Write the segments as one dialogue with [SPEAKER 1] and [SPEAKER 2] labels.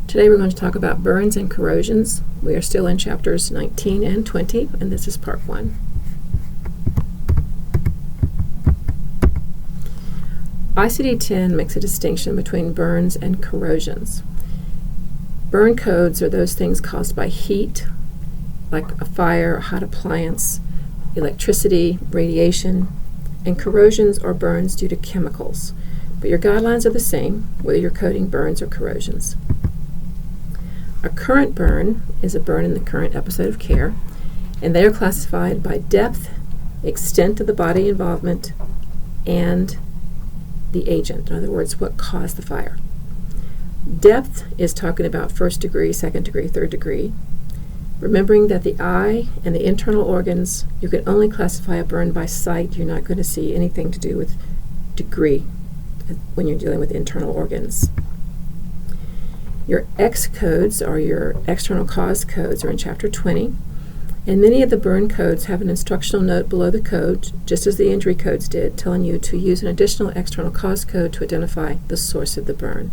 [SPEAKER 1] Today we're going to talk about burns and corrosions. We are still in chapters 19 and 20, and this is part 1. ICD-10 makes a distinction between burns and corrosions. Burn codes are those things caused by heat, like a fire, a hot appliance, electricity, radiation, and corrosions or burns due to chemicals. But your guidelines are the same, whether you're coding burns or corrosions. A current burn is a burn in the current episode of care, and they are classified by depth, extent of the body involvement, and the agent. In other words, what caused the fire. Depth is talking about first degree, second degree, third degree. Remembering that the eye and the internal organs, you can only classify a burn by sight. You're not going to see anything to do with degree when you're dealing with internal organs. Your X codes, or your external cause codes, are in Chapter 20, and many of the burn codes have an instructional note below the code, just as the injury codes did, telling you to use an additional external cause code to identify the source of the burn.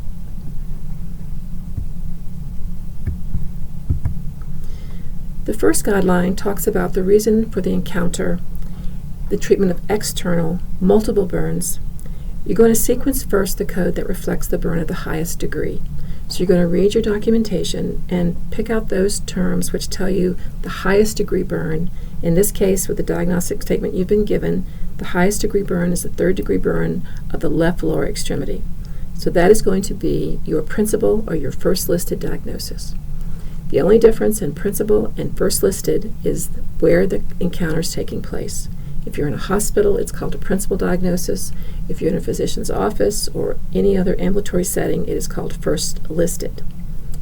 [SPEAKER 1] The first guideline talks about the reason for the encounter, the treatment of external, multiple burns. You're going to sequence first the code that reflects the burn of the highest degree. So you're going to read your documentation and pick out those terms which tell you the highest degree burn. In this case, with the diagnostic statement you've been given, the highest degree burn is the third degree burn of the left lower extremity. So that is going to be your principal or your first listed diagnosis. The only difference in principal and first listed is where the encounter is taking place. If you're in a hospital, it's called a principal diagnosis. If you're in a physician's office or any other ambulatory setting, it is called first listed.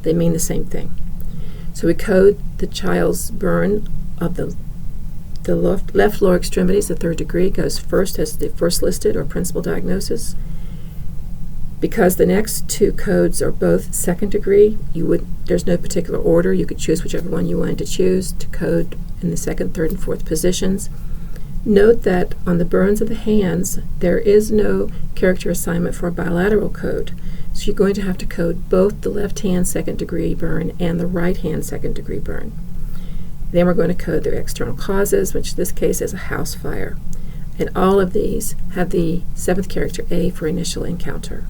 [SPEAKER 1] They mean the same thing. So we code the child's burn of the left lower extremities, the third degree, goes first as the first listed or principal diagnosis. Because the next two codes are both second degree, there's no particular order. You could choose whichever one you wanted to choose to code in the second, third, and fourth positions. Note that on the burns of the hands, there is no character assignment for a bilateral code. So you're going to have to code both the left hand second degree burn and the right hand second degree burn. Then we're going to code their external causes, which in this case is a house fire. And all of these have the seventh character A for initial encounter.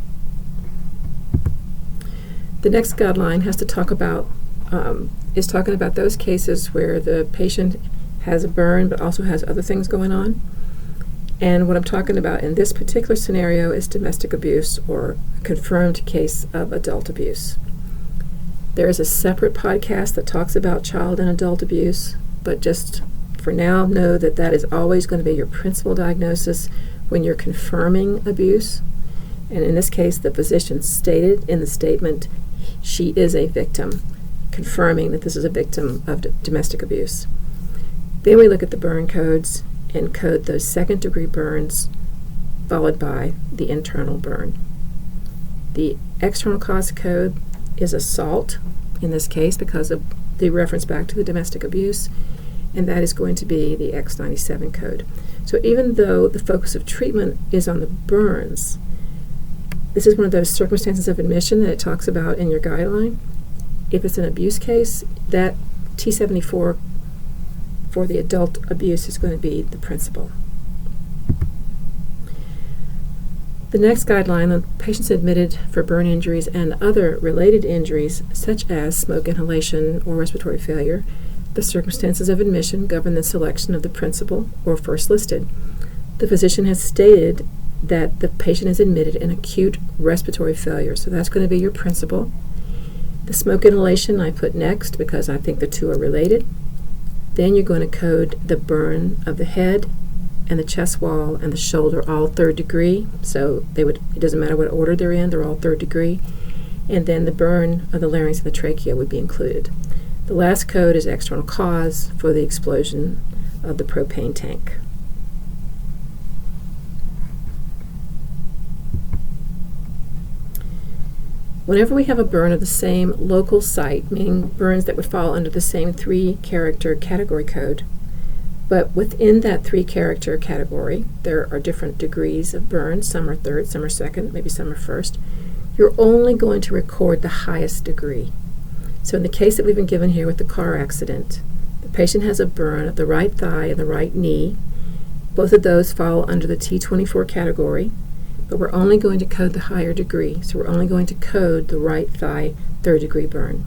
[SPEAKER 1] The next guideline has to talk about is talking about those cases where the patient has a burn but also has other things going on. And what I'm talking about in this particular scenario is domestic abuse or a confirmed case of adult abuse. There is a separate podcast that talks about child and adult abuse, but just for now, know that that is always going to be your principal diagnosis when you're confirming abuse. And in this case, the physician stated in the statement, she is a victim, confirming that this is a victim of domestic abuse. Then we look at the burn codes and code those second degree burns followed by the internal burn. The external cause code is assault in this case because of the reference back to the domestic abuse, and that is going to be the X97 code. So even though the focus of treatment is on the burns, this is one of those circumstances of admission that it talks about in your guideline. If it's an abuse case, that T74 for the adult abuse is going to be the principal. The next guideline, the patients admitted for burn injuries and other related injuries, such as smoke inhalation or respiratory failure, the circumstances of admission govern the selection of the principal or first listed. The physician has stated that the patient is admitted in acute respiratory failure, so that's going to be your principal. The smoke inhalation I put next because I think the two are related. Then you're going to code the burn of the head and the chest wall and the shoulder, all third degree. So it doesn't matter what order they're in, they're all third degree. And then the burn of the larynx and the trachea would be included. The last code is external cause for the explosion of the propane tank. Whenever we have a burn of the same local site, meaning burns that would fall under the same 3-character category code, but within that 3-character category, there are different degrees of burn. Some are third, some are second, maybe some are first. you're only going to record the highest degree. So in the case that we've been given here with the car accident, the patient has a burn of the right thigh and the right knee. Both of those fall under the T24 category, but we're only going to code the higher degree. So we're only going to code the right thigh third-degree burn.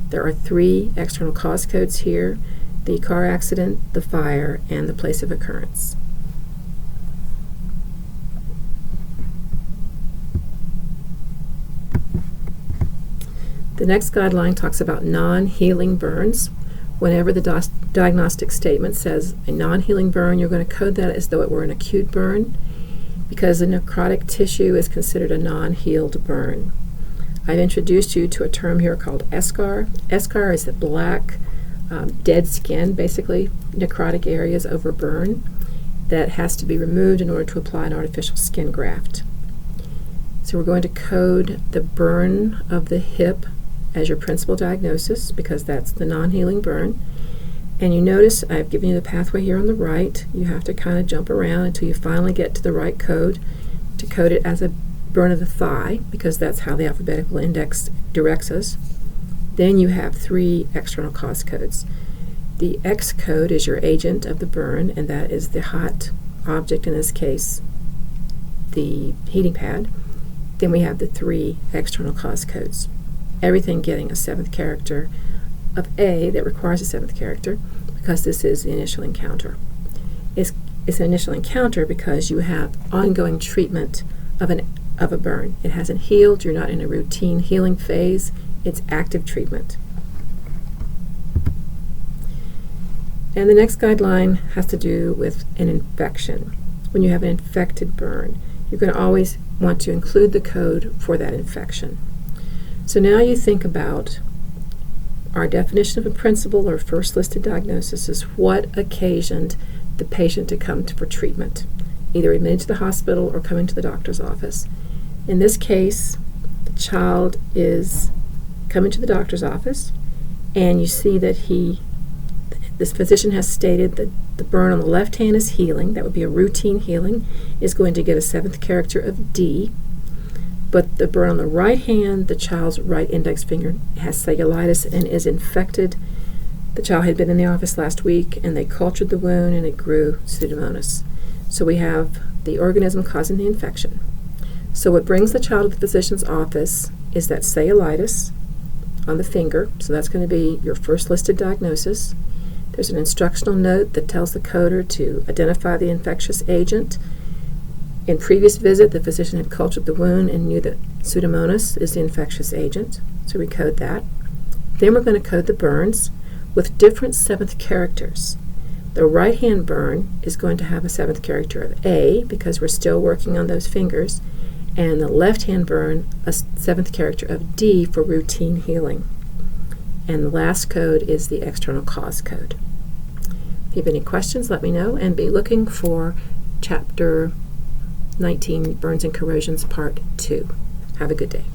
[SPEAKER 1] There are 3 external cause codes here: the car accident, the fire, and the place of occurrence. The next guideline talks about non-healing burns. Whenever the diagnostic statement says a non-healing burn, you're going to code that as though it were an acute burn, because the necrotic tissue is considered a non-healed burn. I've introduced you to a term here called eschar. Eschar is the black, dead skin, basically necrotic areas over burn, that has to be removed in order to apply an artificial skin graft. So we're going to code the burn of the hip as your principal diagnosis, because that's the non-healing burn. And you notice I've given you the pathway here on the right. You have to kind of jump around until you finally get to the right code to code it as a burn of the thigh, because that's how the alphabetical index directs us. Then you have 3 external cause codes. The X code is your agent of the burn, and that is the hot object, in this case the heating pad. Then we have the 3 external cause codes, everything getting a 7th character of A that requires a 7th character, because this is the initial encounter. It's an initial encounter because you have ongoing treatment of a burn. It hasn't healed. You're not in a routine healing phase. It's active treatment. And the next guideline has to do with an infection. When you have an infected burn, you're going to always want to include the code for that infection. So now you think about our definition of a principal or first listed diagnosis is what occasioned the patient to come for treatment, either admitted to the hospital or coming to the doctor's office. In this case, the child is coming to the doctor's office, and you see that this physician has stated that the burn on the left hand is healing. That would be a routine healing, is going to get a 7th character of D. But the burn on the right hand, the child's right index finger, has cellulitis and is infected. The child had been in the office last week, and they cultured the wound, and it grew Pseudomonas. So we have the organism causing the infection. So what brings the child to the physician's office is that cellulitis on the finger. So that's going to be your first listed diagnosis. There's an instructional note that tells the coder to identify the infectious agent. In previous visit, the physician had cultured the wound and knew that Pseudomonas is the infectious agent, so we code that. Then we're going to code the burns with different 7th characters. The right-hand burn is going to have a 7th character of A, because we're still working on those fingers, and the left-hand burn a 7th character of D for routine healing. And the last code is the external cause code. If you have any questions, let me know, and be looking for Chapter 19, Burns and Corrosions, Part 2. Have a good day.